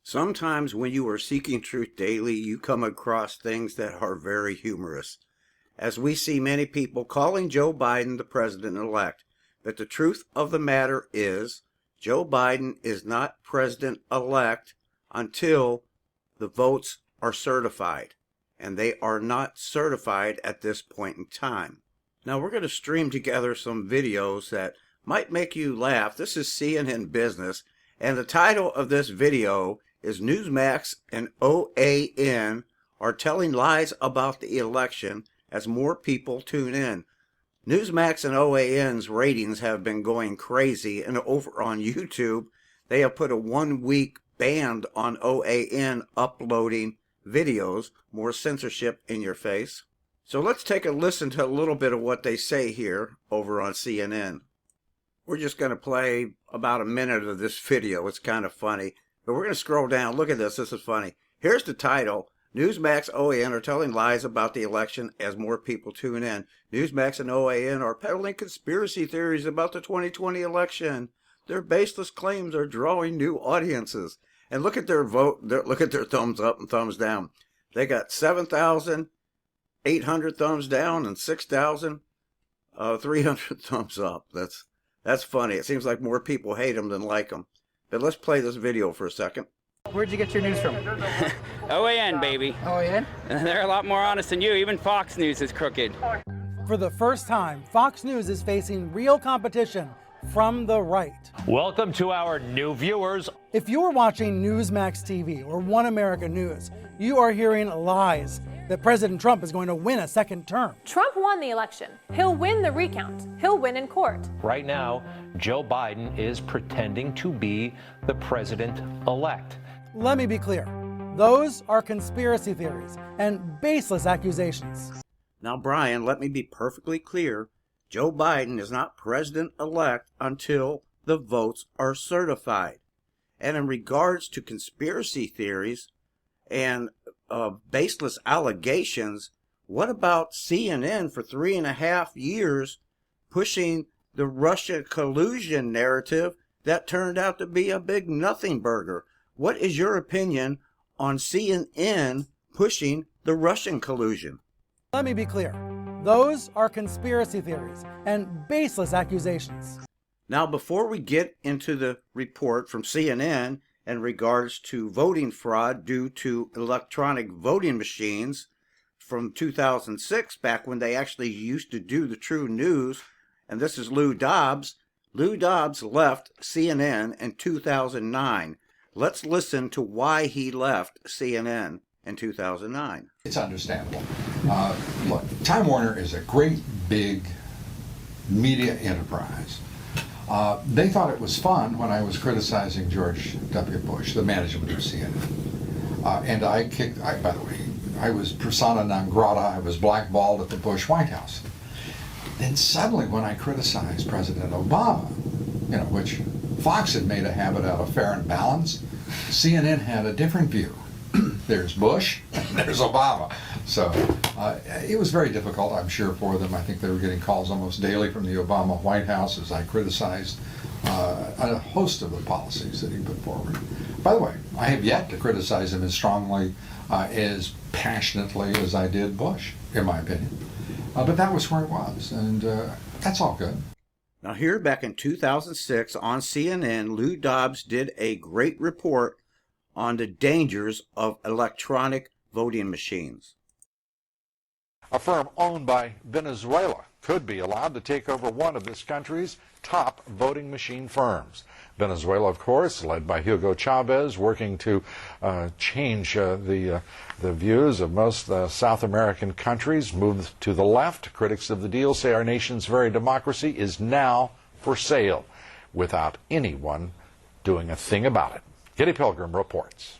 Sometimes when you are seeking truth daily, you come across things that are very humorous, as we see many people calling Joe Biden the president-elect. But the truth of the matter is, Joe Biden is not president-elect until the votes are certified, and they are not certified at this point in time. Now we're going to stream together some videos that might make you laugh. This is CNN Business, and the title of this video is Newsmax and OAN are telling lies about the election as more people tune in. Newsmax and OAN's ratings have been going crazy, and over on YouTube, they have put a 1-week ban on OAN uploading videos, more censorship in your face. So let's take a listen to a little bit of what they say here over on CNN. We're just going to play about a minute of this video. It's kind of funny. But we're going to scroll down. Look at this. This is funny. Here's the title. Newsmax OAN are telling lies about the election as more people tune in. Newsmax and OAN are peddling conspiracy theories about the 2020 election. Their baseless claims are drawing new audiences. And look at their vote. Look at their thumbs up and thumbs down. They got 7,800 thumbs down and 6,300 thumbs up. That's funny. It seems like more people hate them than like them. But let's play this video for a second. Where'd you get your news from? OAN, baby. OAN? They're a lot more honest than you. Even Fox News is crooked. For the first time, Fox News is facing real competition from the right. Welcome to our new viewers. If you're watching Newsmax TV or One America News, you are hearing lies that President Trump is going to win a second term. Trump won the election. He'll win the recount. He'll win in court. Right now, Joe Biden is pretending to be the president-elect. Let me be clear. Those are conspiracy theories and baseless accusations. Now, Brian, let me be perfectly clear. Joe Biden is not president-elect until the votes are certified. And in regards to conspiracy theories and baseless allegations, what about CNN for 3.5 years pushing the Russia collusion narrative that turned out to be a big nothing burger? What is your opinion on CNN pushing the Russian collusion? Let me be clear. Those are conspiracy theories and baseless accusations. Now, before we get into the report from CNN in regards to voting fraud due to electronic voting machines from 2006, back when they actually used to do the true news, and this is Lou Dobbs. Lou Dobbs left CNN in 2009. Let's listen to why he left CNN in 2009. It's understandable. Look, Time Warner is a great big media enterprise. They thought it was fun when I was criticizing George W. Bush, the management of CNN. And by the way, I was persona non grata. I was blackballed at the Bush White House. Then suddenly when I criticized President Obama, which Fox had made a habit out of fair and balance, CNN had a different view. There's Bush, and there's Obama. So it was very difficult, I'm sure, for them. I think they were getting calls almost daily from the Obama White House as I criticized a host of the policies that he put forward. By the way, I have yet to criticize him as strongly, as passionately as I did Bush, in my opinion. But that was where it was, and that's all good. Now here back in 2006 on CNN, Lou Dobbs did a great report on the dangers of electronic voting machines. A firm owned by Venezuela could be allowed to take over one of this country's top voting machine firms. Venezuela, of course, led by Hugo Chavez, working to change the views of most South American countries, move to the left. Critics of the deal say our nation's very democracy is now for sale without anyone doing a thing about it. Kitty Pilgrim reports.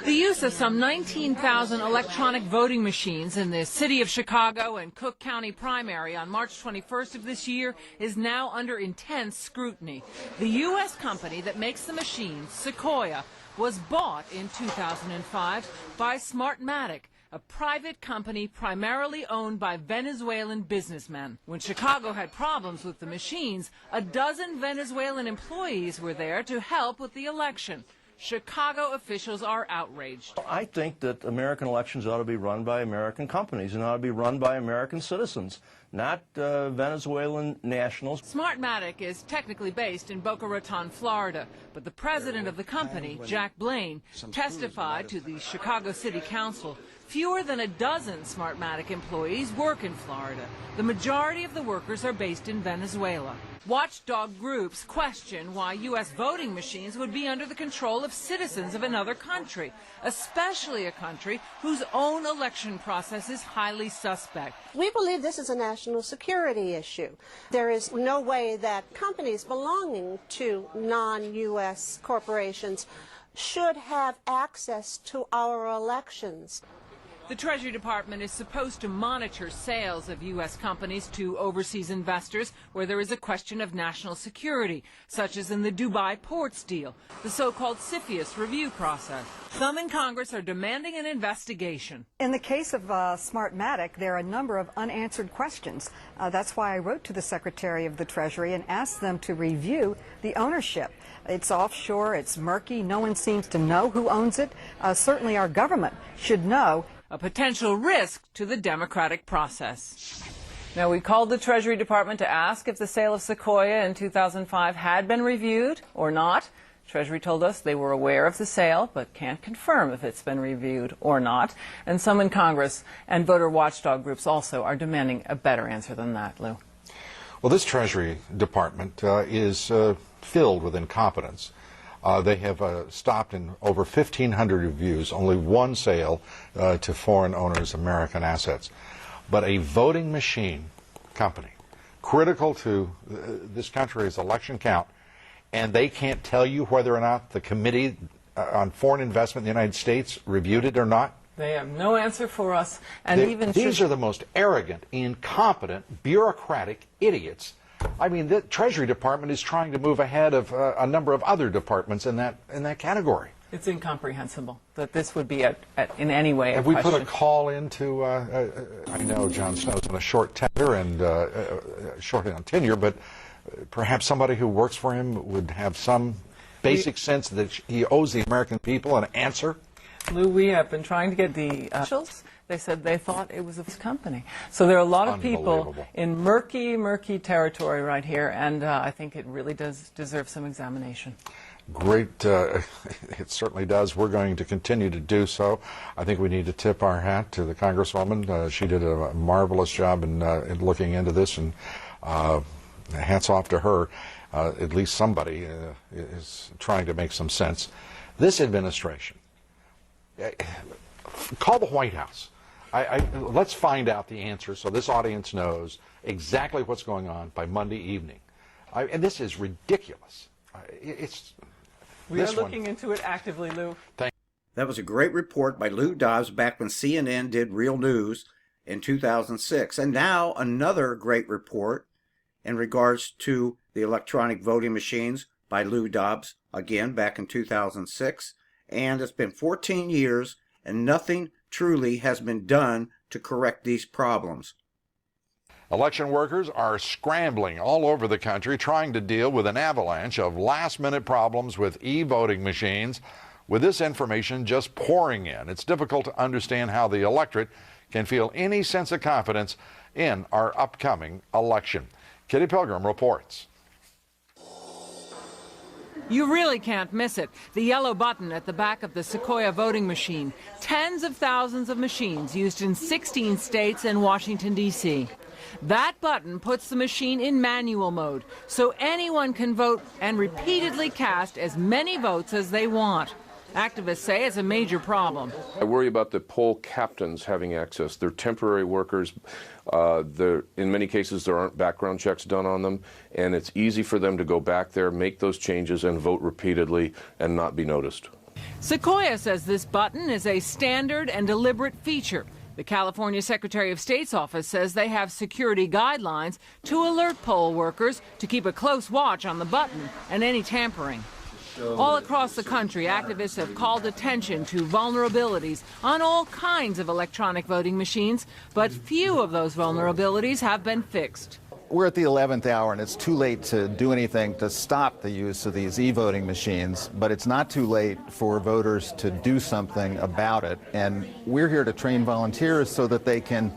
The use of some 19,000 electronic voting machines in the city of Chicago and Cook County primary on March 21st of this year is now under intense scrutiny. The U.S. company that makes the machines, Sequoia, was bought in 2005 by Smartmatic, a private company primarily owned by Venezuelan businessmen. When Chicago had problems with the machines, a dozen Venezuelan employees were there to help with the election. Chicago officials are outraged. I think that American elections ought to be run by American companies and ought to be run by American citizens, not Venezuelan nationals. Smartmatic is technically based in Boca Raton, Florida, but the president of the company, Jack Blaine, testified to the Chicago City Council. Fewer than a dozen Smartmatic employees work in Florida. The majority of the workers are based in Venezuela. Watchdog groups question why U.S. voting machines would be under the control of citizens of another country, especially a country whose own election process is highly suspect. We believe this is a national security issue. There is no way that companies belonging to non-U.S. corporations should have access to our elections. The Treasury Department is supposed to monitor sales of U.S. companies to overseas investors where there is a question of national security, such as in the Dubai ports deal, the so-called CFIUS review process. Some in Congress are demanding an investigation. In the case of Smartmatic, there are a number of unanswered questions. That's why I wrote to the Secretary of the Treasury and asked them to review the ownership. It's offshore, it's murky, no one seems to know who owns it. Certainly our government should know. A potential risk to the democratic process. Now, we called the Treasury Department to ask if the sale of Sequoia in 2005 had been reviewed or not. Treasury told us they were aware of the sale, but can't confirm if it's been reviewed or not. And some in Congress and voter watchdog groups also are demanding a better answer than that, Lou. Well, this Treasury Department is filled with incompetence. They have stopped in over 1,500 reviews, only one sale to foreign owners' American assets. But a voting machine company, critical to this country's election count, and they can't tell you whether or not the Committee on Foreign Investment in the United States reviewed it or not? They have no answer for us. And these are the most arrogant, incompetent, bureaucratic idiots. I mean, the Treasury Department is trying to move ahead of a number of other departments in that category. It's incomprehensible that this would be in any way Have we put a call into, I know John Snow's on a short tenure and short on tenure, but perhaps somebody who works for him would have some basic sense that he owes the American people an answer? Lou, we have been trying to get the officials. They said they thought it was a company. So there are a lot of people in murky, murky territory right here, and I think it really does deserve some examination. Great. It certainly does. We're going to continue to do so. I think we need to tip our hat to the Congresswoman. She did a marvelous job in looking into this, and hats off to her. At least somebody is trying to make some sense. This administration, call the White House. Let's find out the answer so this audience knows exactly what's going on by Monday evening. And this is ridiculous. We are looking into it actively, Lou. That was a great report by Lou Dobbs back when CNN did Real News in 2006. And now another great report in regards to the electronic voting machines by Lou Dobbs, again back in 2006. And it's been 14 years and nothing truly has been done to correct these problems. Election workers are scrambling all over the country trying to deal with an avalanche of last-minute problems with e-voting machines. With this information just pouring in, it's difficult to understand how the electorate can feel any sense of confidence in our upcoming election. Kitty Pilgrim reports. You really can't miss it. The yellow button at the back of the Sequoia voting machine. Tens of thousands of machines used in 16 states and Washington, D.C. That button puts the machine in manual mode, so anyone can vote and repeatedly cast as many votes as they want. Activists say it's a major problem. I worry about the poll captains having access. They're temporary workers. In many cases, there aren't background checks done on them, and it's easy for them to go back there, make those changes, and vote repeatedly and not be noticed. Sequoia says this button is a standard and deliberate feature. The California Secretary of State's office says they have security guidelines to alert poll workers to keep a close watch on the button and any tampering. All across the country, activists have called attention to vulnerabilities on all kinds of electronic voting machines, but few of those vulnerabilities have been fixed. we're at the 11th hour, and it's too late to do anything to stop the use of these e-voting machines, but it's not too late for voters to do something about it. And we're here to train volunteers so that they can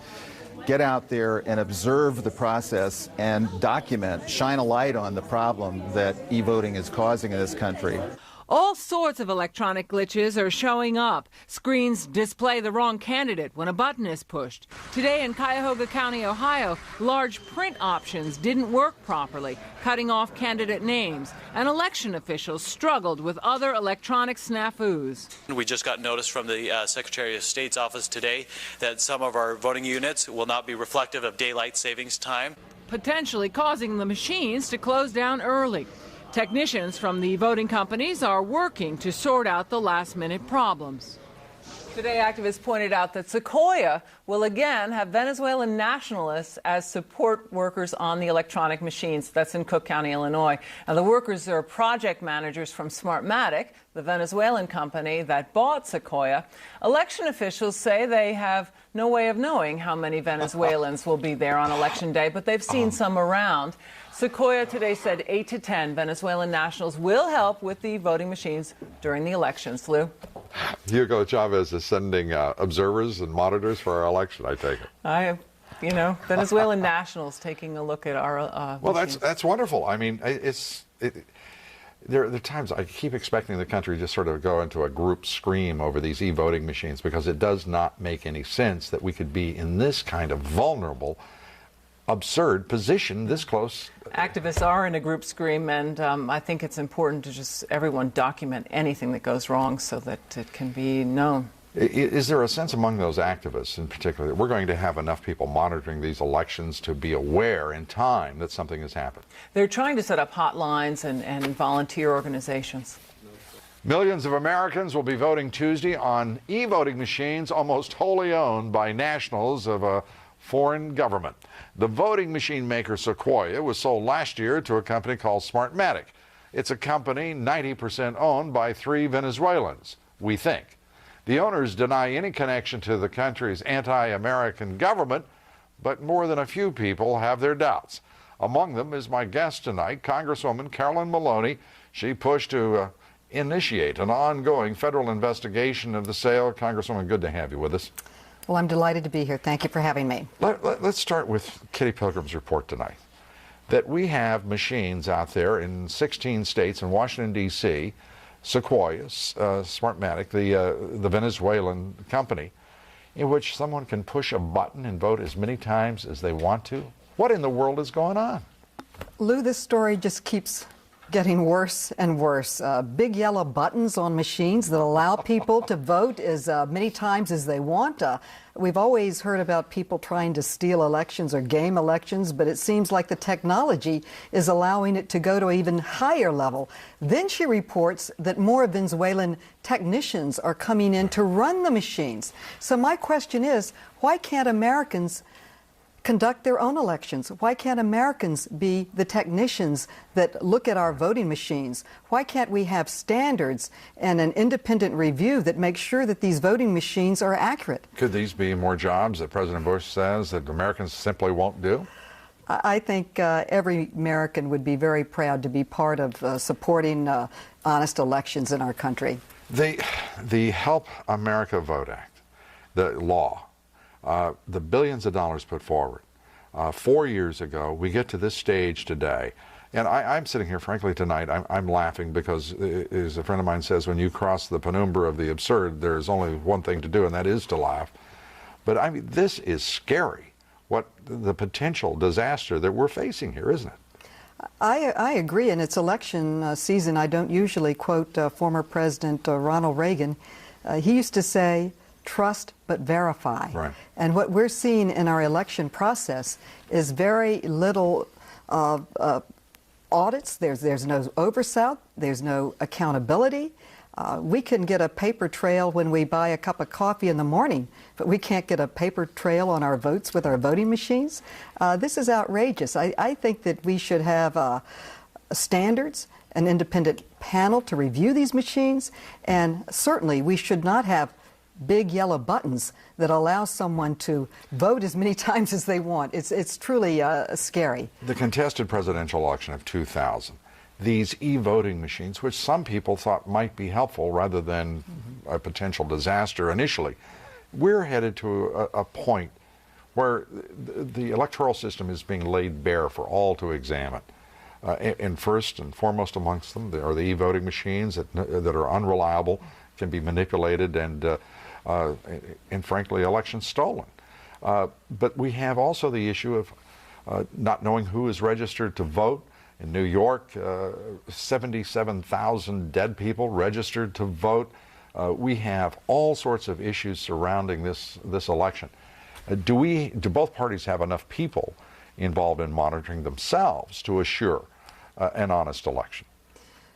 get out there and observe the process and document, shine a light on the problem that e-voting is causing in this country. All sorts of electronic glitches are showing up. Screens display the wrong candidate when a button is pushed. Today in Cuyahoga County, Ohio, large print options didn't work properly, cutting off candidate names, and election officials struggled with other electronic snafus. We just got notice from the Secretary of State's office today that some of our voting units will not be reflective of daylight savings time, potentially causing the machines to close down early. Technicians from the voting companies are working to sort out the last-minute problems. Today, activists pointed out that Sequoia will again have Venezuelan nationalists as support workers on the electronic machines. That's in Cook County, Illinois. Now, the workers are project managers from Smartmatic, the Venezuelan company that bought Sequoia. Election officials say they have no way of knowing how many Venezuelans will be there on Election Day, but they've seen some around. Sequoia today said 8 to 10 Venezuelan nationals will help with the voting machines during the elections. Lou? Hugo Chavez is sending observers and monitors for our election, I take it. Venezuelan nationals taking a look at our well, machines. that's wonderful. I mean, there are times I keep expecting the country to just sort of go into a group scream over these e-voting machines, because it does not make any sense that we could be in this kind of vulnerable, absurd position this close. Activists are in a group scream, and I think it's important to just everyone document anything that goes wrong so that it can be known. Is there a sense among those activists in particular that we're going to have enough people monitoring these elections to be aware in time that something has happened? They're trying to set up hotlines and volunteer organizations. Millions of Americans will be voting Tuesday on e-voting machines almost wholly owned by nationals of a foreign government. The voting machine maker Sequoia was sold last year to a company called Smartmatic. It's a company 90% owned by 3 Venezuelans, we think. The owners deny any connection to the country's anti-American government, but more than a few people have their doubts. Among them is my guest tonight, Congresswoman Carolyn Maloney. She pushed to initiate an ongoing federal investigation of the sale. Congresswoman, good to have you with us. Well, I'm delighted to be here. Thank you for having me. Let's start with Kitty Pilgrim's report tonight, that we have machines out there in 16 states and Washington, D.C., Sequoia, Smartmatic, the Venezuelan company, in which someone can push a button and vote as many times as they want to. What in the world is going on? Lou, this story just keeps getting worse and worse. Big yellow buttons on machines that allow people to vote as many times as they want. We've always heard about people trying to steal elections or game elections, but it seems like the technology is allowing it to go to an even higher level. Then she reports that more Venezuelan technicians are coming in to run the machines. So my question is, why can't Americans conduct their own elections? Why can't Americans be the technicians that look at our voting machines? Why can't we have standards and an independent review that makes sure that these voting machines are accurate? Could these be more jobs that President Bush says that Americans simply won't do? I think every American would be very proud to be part of supporting honest elections in our country. The Help America Vote Act, the law, the billions of dollars put forward 4 years ago, we get to this stage today. And I'm sitting here, frankly, tonight, I'm laughing because, as a friend of mine says, when you cross the penumbra of the absurd, there's only one thing to do, and that is to laugh. But I mean, this is scary, what the potential disaster that we're facing here, isn't it? I agree. In its election season, I don't usually quote former President Ronald Reagan. He used to say, trust but verify. Right. And what we're seeing in our election process is very little audits. There's no oversight. There's no accountability. We can get a paper trail when we buy a cup of coffee in the morning, but we can't get a paper trail on our votes with our voting machines. This is outrageous. I think that we should have standards, an independent panel to review these machines, and certainly we should not have big yellow buttons that allow someone to vote as many times as they want. It's truly scary. The contested presidential election of 2000, these e-voting machines, which some people thought might be helpful rather than a potential disaster initially, we're headed to a point where the electoral system is being laid bare for all to examine. And first and foremost amongst them are the e-voting machines that are unreliable, can be manipulated, and frankly, elections stolen. But we have also the issue of not knowing who is registered to vote. In New York, 77,000 dead people registered to vote. We have all sorts of issues surrounding this election. Do both parties have enough people involved in monitoring themselves to assure an honest election?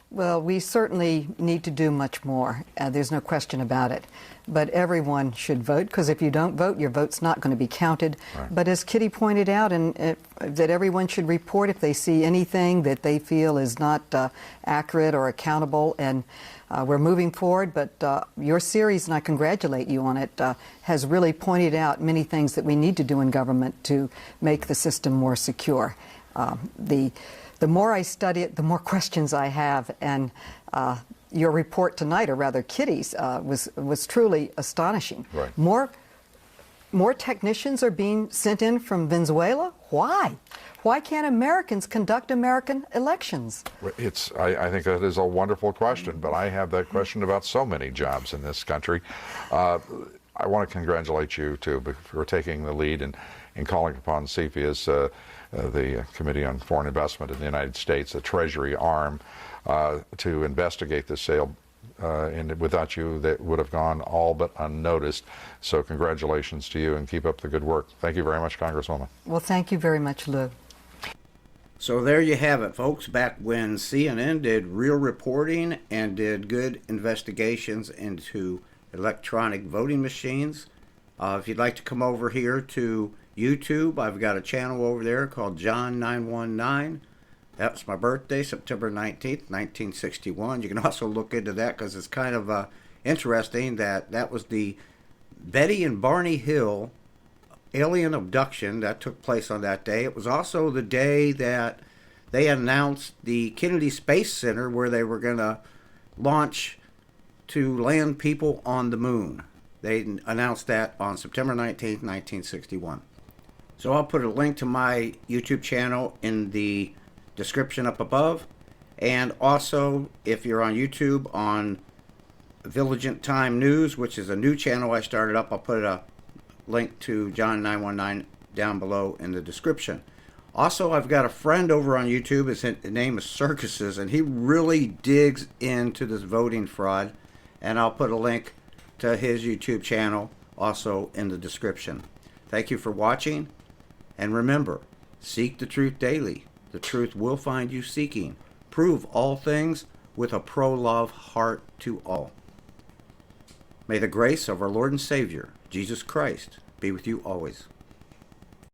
Well, we certainly need to do much more. There's no question about it. But everyone should vote, because if you don't vote, your vote's not going to be counted. Right. But as Kitty pointed out, that everyone should report if they see anything that they feel is not accurate or accountable. And we're moving forward, but your series, and I congratulate you on it, has really pointed out many things that we need to do in government to make the system more secure. The more I study it, the more questions I have, and your report tonight, or rather Kitty's, was truly astonishing. Right. More technicians are being sent in from Venezuela? Why? Why can't Americans conduct American elections? I think that is a wonderful question, but I have that question about so many jobs in this country. I want to congratulate you, too, for taking the lead and calling upon CFIUS, the Committee on Foreign Investment in the United States, the Treasury arm, to investigate this sale. And without you, that would have gone all but unnoticed. So congratulations to you, and keep up the good work. Thank you very much, Congresswoman. Well, thank you very much, Lou. So there you have it, folks. Back when CNN did real reporting and did good investigations into electronic voting machines. If you'd like to come over here to YouTube, I've got a channel over there called John919. That's my birthday, September 19th, 1961. You can also look into that, because it's kind of interesting that was the Betty and Barney Hill alien abduction that took place on that day. It was also the day that they announced the Kennedy Space Center, where they were going to launch to land people on the moon. They announced that on September 19th, 1961. So I'll put a link to my YouTube channel in the description up above. And also, if you're on YouTube, on Vigilant Time News, which is a new channel I started up, I'll put a link to John 919 down below in the description. Also, I've got a friend over on YouTube. His name is Circuses, and he really digs into this voting fraud. And I'll put a link to his YouTube channel also in the description. Thank you for watching. And remember, seek the truth daily. The truth will find you seeking. Prove all things with a pro-love heart to all. May the grace of our Lord and Savior, Jesus Christ, be with you always.